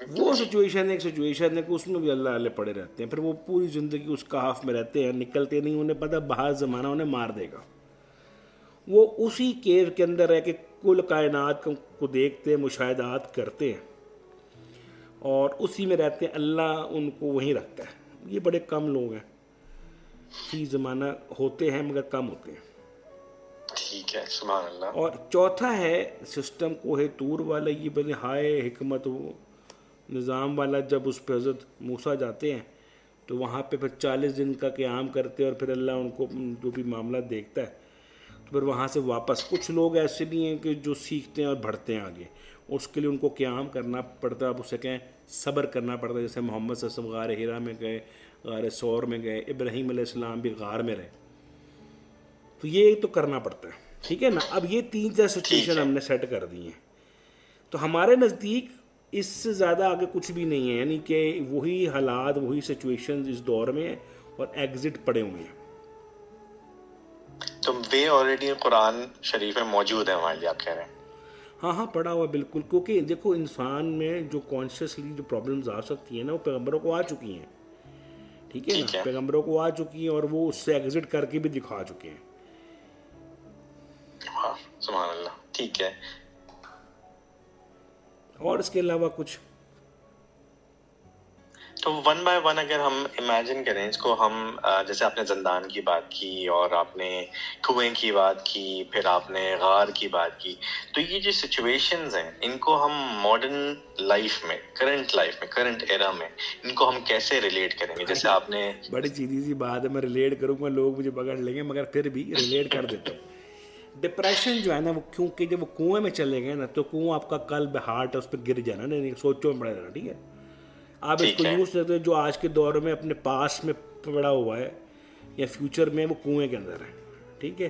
وہ سچویشن ایک سچویشن ہے کہ اس میں بھی اللہ اللہ پڑے رہتے ہیں، پھر وہ پوری زندگی اس کہف میں رہتے ہیں، نکلتے نہیں، انہیں پتہ باہر زمانہ انہیں مار دے گا. وہ اسی کیو کے اندر ہے کہ کل کائنات کو دیکھتے ہیں، مشاہدات کرتے ہیں اور اسی میں رہتے ہیں. اللہ ان کو وہیں رکھتا ہے. یہ بڑے کم لوگ ہیں، فی زمانہ ہوتے ہیں مگر کم ہوتے ہیں. ٹھیک ہے، سبحان اللہ. اور چوتھا ہے سسٹم کوہ طور والا، یہ بڑے ہائے حکمت و نظام والا. جب اس پہ حضرت موسیٰ جاتے ہیں تو وہاں پہ پھر 40 دن کا قیام کرتے ہیں اور پھر اللہ ان کو جو بھی معاملہ دیکھتا ہے تو پھر وہاں سے واپس. کچھ لوگ ایسے بھی ہیں کہ جو سیکھتے ہیں اور بڑھتے ہیں آگے، اس کے لیے ان کو قیام کرنا پڑتا ہے، اب اسے کہیں صبر کرنا پڑتا ہے. جیسے محمد صلی اللہ علیہ وسلم غار ہیرا میں گئے، غار سور میں گئے، ابراہیم علیہ السلام بھی غار میں رہے، تو یہ تو کرنا پڑتا ہے. ٹھیک ہے نا. اب یہ 3 سچویشن ہم نے سیٹ کر دی ہیں، تو ہمارے نزدیک اس سے زیادہ آگے کچھ بھی نہیں ہے. یعنی کہ وہی حالات، وہی سچویشن اس دور میں ہیں اور ایگزٹ پڑے ہوئے ہیں. تو وہ آلریڈی قرآن شریف میں موجود ہے ہمارے لیے، آپ کہہ رہے ہیں؟ ہاں پڑا ہوا بالکل. کیونکہ دیکھو انسان میں جو کانشیسلی جو پرابلمز آ سکتی ہیں نا، وہ پیغمبروں کو آ چکی ہیں. ٹھیک ہے نا، پیغمبروں کو آ چکی ہیں اور وہ اس سے ایگزٹ کر کے بھی دکھا چکے ہیں. ہاں سبحان اللہ. ٹھیک ہے. اور اس کے علاوہ کچھ تو ون بائی ون اگر ہم امیجن کریں اس کو، ہم جیسے آپ نے زندان کی بات کی اور آپ نے کنویں کی بات کی، پھر آپ نے غار کی بات کی، تو یہ جو سچویشنز ہیں ان کو ہم ماڈرن لائف میں، کرنٹ لائف میں، کرنٹ ایرا میں ان کو ہم کیسے ریلیٹ کریں گے؟ جیسے آپ نے بڑی سیدھی سی بات ہے، میں ریلیٹ کروں گا لوگ مجھے پکڑ لیں گے، مگر پھر بھی ریلیٹ کر دیتا ہوں. ڈپریشن جو ہے نا، وہ کیونکہ جب وہ کنویں میں چلے گئے نا، تو کنواں آپ کا قلب ہارٹ ہے، اس پہ گر جانا، نہیں سوچوں میں پڑے رہنا. ٹھیک ہے، آپ اس کو یوز کرتے ہیں جو آج کے دور میں اپنے پاس میں پڑا ہوا ہے یا فیوچر میں، وہ کنویں کے اندر ہے. ٹھیک ہے،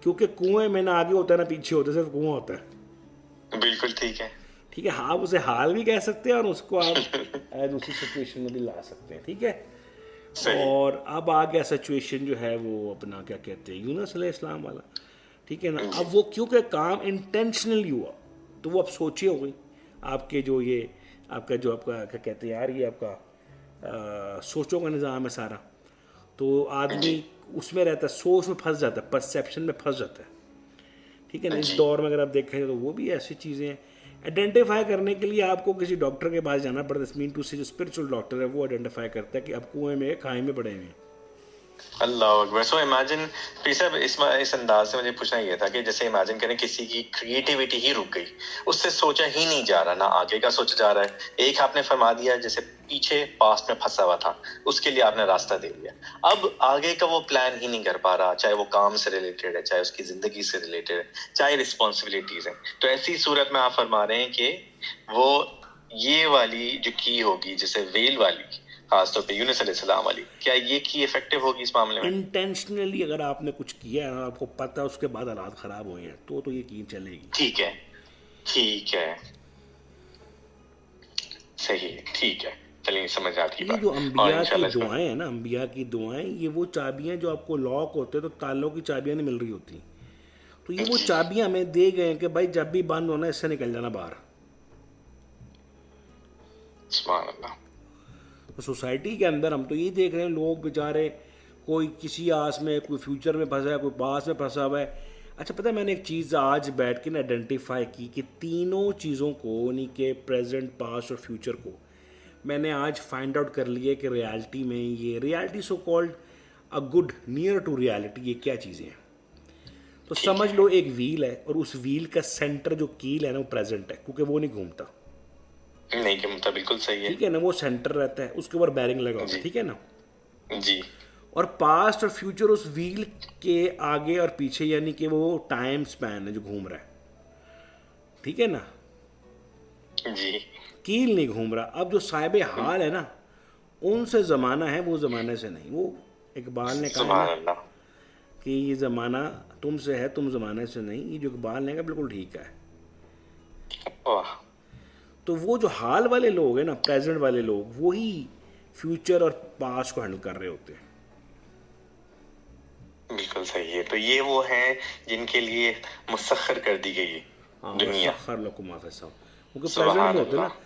کیونکہ کنویں میں نہ آگے ہوتا ہے نہ پیچھے ہوتا ہے، صرف کنواں ہوتا ہے. بالکل ٹھیک ہے. ٹھیک ہے، آپ اسے حال بھی کہہ سکتے ہیں اور اس کو آپ دوسری سچویشن میں بھی لا سکتے ہیں. ٹھیک ہے. اور اب آ گیا سچویشن جو ہے وہ اپنا کیا کہتے ہیں، یونس علیہ السلام والا. ٹھیک ہے نا. اب وہ کیونکہ کام انٹینشنلی ہوا تو وہ اب سوچی ہو گئی. آپ کے جو یہ آپ کا جو آپ کا کیا کہتے ہیں یار، یہ آپ کا سوچوں کا نظام ہے سارا، تو آدمی اس میں رہتا ہے، سوچ میں پھنس جاتا ہے، پرسیپشن میں پھنس جاتا ہے. ٹھیک ہے نا. اس دور میں اگر آپ دیکھیں تو وہ بھی ایسی چیزیں ہیں. آئیڈینٹیفائی کرنے کے لیے آپ کو کسی ڈاکٹر کے پاس جانا پڑتا ہے. مین ٹو سے جو اسپرچل ڈاکٹر ہے وہ آئیڈینٹیفائی کرتا ہے کہ آپ کنویں میں کھائے میں پڑے ہوئے ہیں. اللہ اکبر. سو امیجن پھر صاحب اس انداز سے مجھے پوچھنا یہ تھا کہ جیسے امیجن کریں کسی کی کریٹیوٹی ہی رک گئی، اس سے سوچا ہی نہیں جا رہا، نہ آگے کا سوچا جا رہا ہے. ایک آپ نے فرما دیا جیسے پیچھے پاسٹ میں پھنسا ہوا تھا، اس کے لیے آپ نے راستہ دے دیا، اب آگے کا وہ پلان ہی نہیں کر پا رہا، چاہے وہ کام سے ریلیٹڈ ہے، چاہے اس کی زندگی سے ریلیٹڈ ہے، چاہے رسپانسبلٹیز ہیں. تو ایسی صورت میں آپ فرما رہے ہیں کہ وہ یہ والی جو کی ہوگی، جیسے ویل والی، خاص طور پہ یونس علیہ السلام والی، کیا یہ کی افیکٹو ہوگی اس معاملے میں؟ انٹینشنلی اگر آپ نے کچھ کیا ہے اور آپ کو پتہ ہے اس کے بعد حالات خراب ہوئے ہیں تو یہ کی چلے گی. ٹھیک ہے. ٹھیک ہے، صحیح ہے. ٹھیک ہے، چلیے سمجھ آتی یہ بات. جو اور انبیاء کی انشاءاللہ دعائیں ہیں نا، انبیاء کی دعائیں، یہ وہ چابیاں جو آپ کو لاک ہوتے تو تالوں کی چابیاں نہیں مل رہی ہوتی، تو یہ وہ چابیاں ہمیں دے گئے ہیں کہ بھائی جب بھی بند ہونا اس سے نکل جانا باہر. سبحان اللہ. سوسائٹی کے اندر ہم تو یہ دیکھ رہے ہیں لوگ بیچارے، کوئی کسی آس میں، کوئی فیوچر میں پھنسا ہے، کوئی پاس میں پھنسا ہوا ہے. اچھا پتہ ہے میں نے ایک چیز آج بیٹھ کے نا آئیڈینٹیفائی کی کہ تینوں چیزوں کو، یعنی کہ پریزنٹ، پاسٹ اور فیوچر کو میں نے آج فائنڈ آؤٹ کر لیا کہ ریالٹی میں یہ reality so called a good near to reality یہ کیا چیزیں ہیں. تو سمجھ لو ایک ویل ہے اور اس ویل کا سینٹر جو کیل ہے نا وہ پریزنٹ ہے، کیونکہ وہ نہیں گھومتا. نہیں گھومتا، بالکل صحیح ہے. ٹھیک ہے نا، وہ سینٹر رہتا ہے، اس کے اوپر بیرنگ لگا ہوتا ہے. ٹھیک ہے نا. جی. اور پاسٹ اور فیوچر اس ویل کے آگے اور پیچھے، یعنی کہ وہ ٹائم سپین ہے جو گھوم رہا ہے. ٹھیک ہے نا. جی. کیل نہیں گھوم رہا. اب جو صاحب حال ہے نا، ان سے زمانہ ہے، وہ زمانے سے نہیں. وہ اقبال نے کہا سبحان نا اللہ. کہ یہ زمانہ تم سے ہے، تم زمانے سے نہیں. یہ جو اقبال نے کہا بالکل ٹھیک ہے. واہ. تو وہ جو حال والے لوگ ہیں نا، پریزنٹ والے لوگ، وہی فیوچر اور پاسٹ کو ہینڈل کر رہے ہوتے ہیں. بالکل صحیح ہے. تو یہ وہ ہیں جن کے لیے مسخر کر دی گئی دنیا. مسخر لکم ما فی السماوات، کیونکہ پریزنٹ سبحان میں ہوتے ہیں نا. اللہ.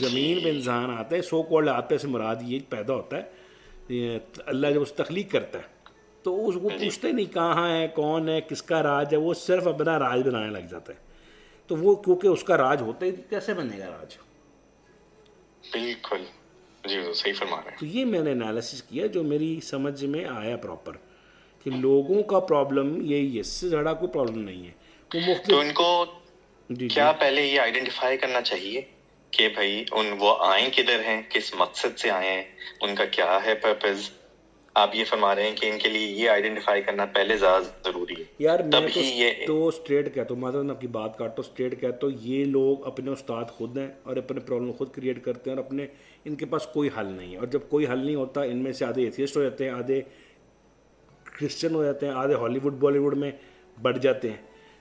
زمین پہ انسان آتا ہے سو کالڈ آتا ہے سے مراد یہ پیدا ہوتا ہے اللہ جب اس تخلیق کرتا ہے تو اس کو پوچھتے نہیں کہاں ہے کون ہے کس کا راج ہے, وہ صرف اپنا راج بنانے لگ جاتا ہے. تو وہ کیونکہ اس کا راج ہوتا ہے کیسے بنے گا راج. بالکل جی صحیح فرما رہے ہیں. تو یہ میں نے انالیسس کیا جو میری سمجھ میں آیا پراپر کہ لوگوں کا پرابلم یہی ہے, اس سے زیادہ کوئی پرابلم نہیں ہے. وہ تو مختلف ان کو جی کیا پہلے یہ آئیڈینٹیفائی کرنا چاہیے کہ بھائی وہ آئیں کدھر ہیں, کس مقصد سے آئے ہیں, ان کا کیا ہے پرپز. آپ یہ فرما رہے ہیں کہ ان کے لیے یہ آئیڈینٹیفائی کرنا پہلے زیادہ ضروری ہے. یار میں تب ہی یہ تو اسٹریٹ کہتا ہوں, معذرت میں آپ کی بات کاٹتا ہوں, اسٹریٹ کہتا ہوں یہ لوگ اپنے استاد خود ہیں اور اپنے پرابلم خود کریٹ کرتے ہیں اور اپنے ان کے پاس کوئی حل نہیں ہے. اور جب کوئی حل نہیں ہوتا ان میں سے آدھے ایتھیسٹ ہو جاتے ہیں, آدھے کرسچن ہو جاتے ہیں, آدھے ہالی ووڈ بالی ووڈ میں بڑھ جاتے ہیں,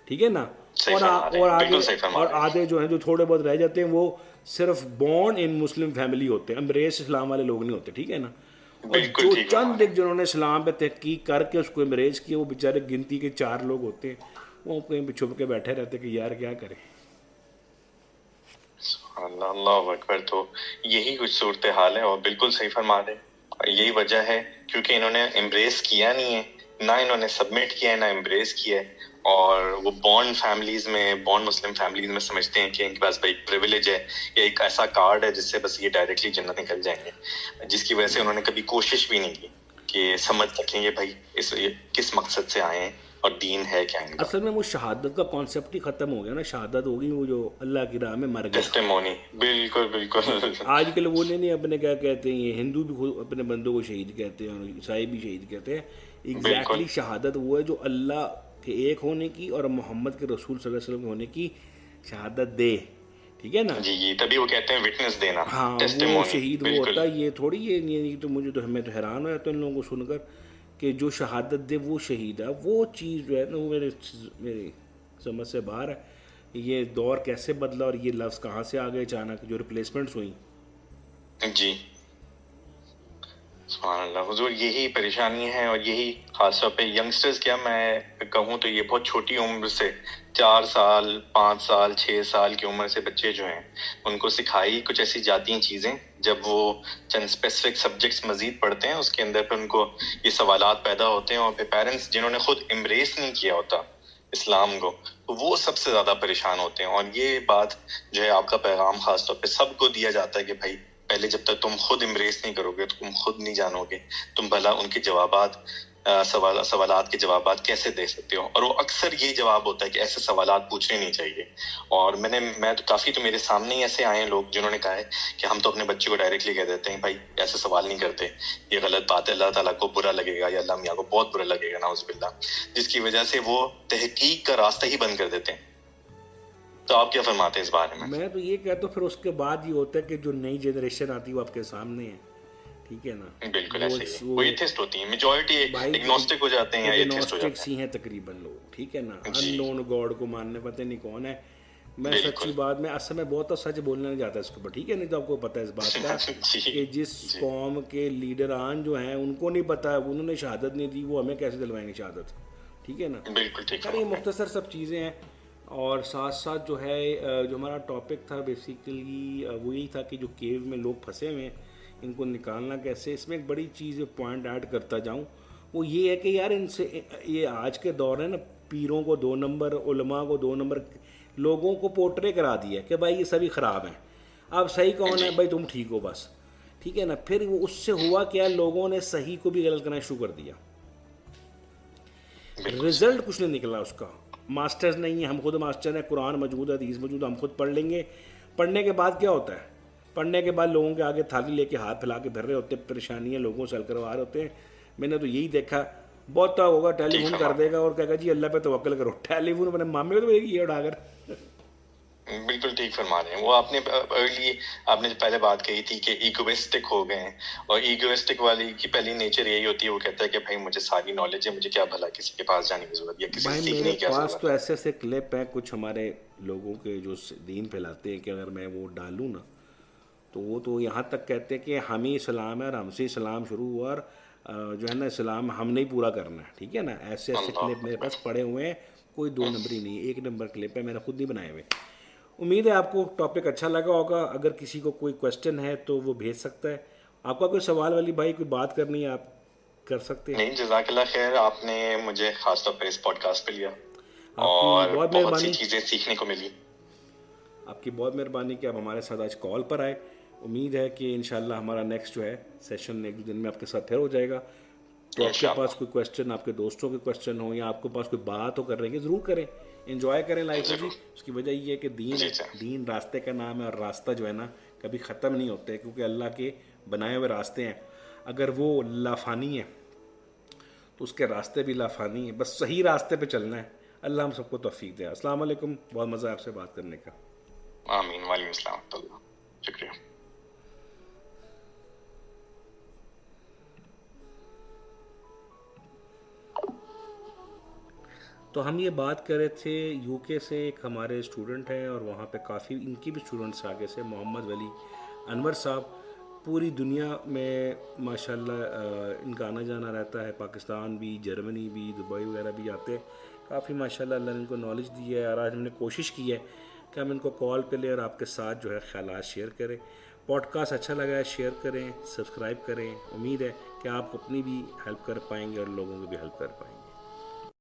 ٹھیک ہے نا. اور آدھے جو ہیں جو تھوڑے بہت رہ جاتے ہیں وہ صرف بورن ان مسلم فیملی ہوتے ہیں, امبریس اسلام والے لوگ نہیں ہوتے, ٹھیک ہے نا. اور جو چند ایک جنہوں نے اسلام پہ تحقیق کر کے اس کو امبریس کیا وہ بیچارے گنتی کے 4 لوگ ہوتے ہیں, وہ کہیں پہ چھپ کے بیٹھے رہتے کہ یار کیا کریں. اللہ اکبر. تو یہی کچھ صورتحال ہے اور بالکل صحیح فرما رہے. یہی وجہ ہے کیونکہ انہوں نے امبریس کیا نہیں ہے, نہ انہوں نے سبمٹ کیا ہے, نہ امبریس کیا ہے. اور وہ بورن فیملیز میں, بورن مسلم فیملیز میں سمجھتے ہیں کہ ان کے پاس بھائی پریویلیج ہے یا ایک ایسا کارڈ ہے جس سے بس یہ ڈائریکٹلی جنت نکل جائیں گے, جس کی وجہ سے انہوں نے کبھی کوشش بھی نہیں کی کہ سمجھ سکیں گے بھائی کس مقصد سے آئے ہیں اور دین ہے کیا. اصل میں وہ شہادت کا کانسیپٹ ہی ختم ہو گیا نا. شہادت ہوگی وہ جو اللہ کی راہ میں مر گیا, ٹیسٹیمونی. بالکل بالکل. آج کل وہ نہیں اپنے کیا کہتے ہیں, یہ ہندو بھی خود اپنے بندوں کو شہید کہتے ہیں اور عیسائی بھی شہید کہتے ہیں. ایگزیکٹلی شہادت وہ ہے جو اللہ کے ایک ہونے کی اور محمد کے رسول صلی اللہ علیہ وسلم کے ہونے کی شہادت دے, ٹھیک ہے نا. جی تبھی وہ کہتے ہیں وٹنس دینا. ہاں وہ شہید وہ ہوتا ہے. یہ تھوڑی یہ تو مجھے تو میں تو حیران ہو جاتا ہوں ان لوگوں کو سن کر کہ جو شہادت دے وہ شہید ہے. وہ چیز جو ہے نا وہ میری سمجھ سے باہر ہے. یہ دور کیسے بدلا اور یہ لفظ کہاں سے آ گئے اچانک جو ریپلیسمنٹس ہوئیں. جی سبحان اللہ حضور, یہی پریشانی ہے. اور یہی خاص طور پہ ینگسٹرز, کیا میں کہوں تو یہ بہت چھوٹی عمر سے 4 سال 5 سال 6 سال کی عمر سے بچے جو ہیں ان کو سکھائی کچھ ایسی جاتی ہیں چیزیں. جب وہ چند اسپیسیفک سبجیکٹس مزید پڑھتے ہیں اس کے اندر پھر ان کو یہ سوالات پیدا ہوتے ہیں, اور پھر پیرنٹس جنہوں نے خود امبریس نہیں کیا ہوتا اسلام کو تو وہ سب سے زیادہ پریشان ہوتے ہیں. اور یہ بات جو ہے آپ کا پیغام خاص طور پہ سب کو دیا جاتا ہے کہ بھائی پہلے جب تک تم خود امبریس نہیں کرو گے تو تم خود نہیں جانو گے تم بھلا ان کے جوابات سوالات کے جوابات کیسے دے سکتے ہو. اور وہ اکثر یہ جواب ہوتا ہے کہ ایسے سوالات پوچھنے نہیں چاہیے. اور میں تو کافی تو میرے سامنے ہی ایسے آئے ہیں لوگ جنہوں نے کہا ہے کہ ہم تو اپنے بچے کو ڈائریکٹلی کہہ دیتے ہیں بھائی ایسے سوال نہیں کرتے, یہ غلط بات ہے, اللہ تعالیٰ کو برا لگے گا یا اللہ میاں کو بہت برا لگے گا نعوذ باللہ, جس کی وجہ سے وہ تحقیق کا راستہ ہی بند کر دیتے ہیں. تو آپ کیا فرماتے ہیں اس بارے میں؟ میں تو یہ کہتا ہوں پھر اس کے بعد یہ ہوتا ہے کہ جو نئی جنریشن آتی ہے وہ آپ کے سامنے ہے, ٹھیک ہے نا. بالکل ایسے ہی وہ ایتھسٹ ہوتی ہیں, میجورٹی ایگنوسٹک ہو جاتے ہیں یا ایتھسٹ ہو جاتے ہی ہیں تقریباً لوگ, ٹھیک ہے نا. ان نون گاڈ کو ماننے پتہ نہیں کون ہے. میں سچی بات میں اصل میں بہت سچ بولنے نہیں جاتا اس کے اوپر, ٹھیک ہے. نہیں تو آپ کو پتہ ہے اس بات کا کہ جس قوم کے لیڈران جو ہیں ان کو نہیں پتہ, انہوں نے شہادت نہیں دی, وہ ہمیں کیسے دلوائیں گے شہادت, ٹھیک ہے نا. بالکل ٹھیک ہے. یہ مختصر سب چیزیں ہیں. اور ساتھ ساتھ جو ہے جو ہمارا ٹاپک تھا بیسیکلی وہ یہی تھا کہ جو کیو میں لوگ پھنسے ہوئے ہیں ان کو نکالنا کیسے. اس میں ایک بڑی چیز پوائنٹ ایڈ کرتا جاؤں وہ یہ ہے کہ یار ان سے یہ آج کے دور ہے نا, پیروں کو 2 نمبر, علماء کو 2 نمبر, لوگوں کو پورٹرے کرا دیا کہ بھائی یہ سبھی خراب ہیں, اب صحیح کون ہے بھائی تم ٹھیک ہو بس, ٹھیک ہے نا. پھر وہ اس سے ہوا کیا, لوگوں نے صحیح کو بھی غلط کرنا شروع کر دیا, رزلٹ کچھ نہیں نکلا اس کا. ماسٹرز نہیں ہیں, ہم خود ماسٹر ہیں, قرآن موجود ہے, حدیث موجود ہے, ہم خود پڑھ لیں گے. پڑھنے کے بعد کیا ہوتا ہے, پڑھنے کے بعد لوگوں کے آگے تھالی لے کے ہاتھ پھیلا کے پھر رہے ہوتے, پریشانیاں لوگوں سے حل کروا رہے ہوتے ہیں. میں نے تو یہی دیکھا, بہت طرح ہوگا ٹیلی فون کر دے گا اور کہے گا جی اللہ پہ توکل کرو. ٹیلی فون اپنے مامے کو تو یہ اڑا کر. بالکل ٹھیک فرما رہے ہیں. وہ آپ نے پہلے بات کہی تھی کہ ایگوسٹک ہو گئے ہیں, اور ایگوسٹک والی کی پہلی نیچر یہی ہوتی ہے, وہ کہتا ہے کہ بھائی مجھے ساری نالج ہے, مجھے کیا بھلا کسی کے پاس جانے کی ضرورت یا کسی سے سیکھنے کی کیا ضرورت. پاس تو ایسے ایسے کلپ ہیں کچھ ہمارے لوگوں کے جو دین پھیلاتے ہیں کہ اگر میں وہ ڈالوں نا تو وہ تو یہاں تک کہتے ہیں کہ ہم ہی اسلام ہے اور ہم سے اسلام شروع ہوا اور جو ہے نا اسلام ہم نے ہی پورا کرنا ہے, ٹھیک ہے نا. ایسے ایسے کلپ میرے پاس پڑے ہوئے ہیں, کوئی 2 نمبر ہی نہیں, 1 نمبر کلپ ہے, میں نے خود نہیں بنائے ہوئے. امید ہے آپ کو ٹاپک اچھا لگا ہوگا. اگر کسی کو کوئی کویشچن ہے تو وہ بھیج سکتا ہے. آپ کا کوئی سوال والی بھائی کوئی بات کرنی ہے آپ کر سکتے ہیں. نہیں، جزاک اللہ خیر، آپ نے مجھے خاص طور پہ اس پوڈ کاسٹ پہ لیا آپ کی اور بہت بہت سی مہربانی. چیزیں سیکھنے کو ملی. آپ کی بہت مہربانی کہ آپ ہمارے ساتھ آج کال پر آئے. امید ہے کہ انشاءاللہ ہمارا نیکسٹ جو ہے سیشن ایک دو دن میں آپ کے ساتھ پھر ہو جائے گا. تو آپ کے انشاءاللہ. پاس کوئی کویشچن، آپ کے دوستوں کے کویشچن ہوں یا آپ کے پاس کوئی بات ہو کرنے کی، ضرور کریں. انجوائے کریں لائف کو جی. ضرور. اس کی وجہ یہ ہے کہ دین ہے، جی سر. دین راستے کا نام ہے، اور راستہ جو ہے نا کبھی ختم نہیں ہوتے، کیونکہ اللہ کے بنائے ہوئے راستے ہیں. اگر وہ لافانی ہے تو اس کے راستے بھی لافانی ہیں. بس صحیح راستے پہ چلنا ہے. اللہ ہم سب کو توفیق دے. السلام علیکم. بہت مزہ آپ سے بات کرنے کا. آمین. وعلیکم السلام ورحمۃ اللہ. شکریہ. تو ہم یہ بات کر رہے تھے یو کے سے ایک ہمارے اسٹوڈنٹ ہیں، اور وہاں پہ کافی ان کی بھی اسٹوڈنٹس آگے سے، محمد ولی انور صاحب. پوری دنیا میں ماشاءاللہ ان کا آنا جانا رہتا ہے، پاکستان بھی، جرمنی بھی، دبئی وغیرہ بھی آتے ہیں. کافی ماشاءاللہ اللہ نے ان کو نالج دی ہے، اور آج ہم نے کوشش کی ہے کہ ہم ان کو کال پہ لیں اور آپ کے ساتھ جو ہے خیالات شیئر کریں. پوڈ کاسٹ اچھا لگا ہے شیئر کریں، سبسکرائب کریں. امید ہے کہ آپ اپنی بھی ہیلپ کر پائیں گے اور لوگوں کی بھی ہیلپ کر پائیں گے.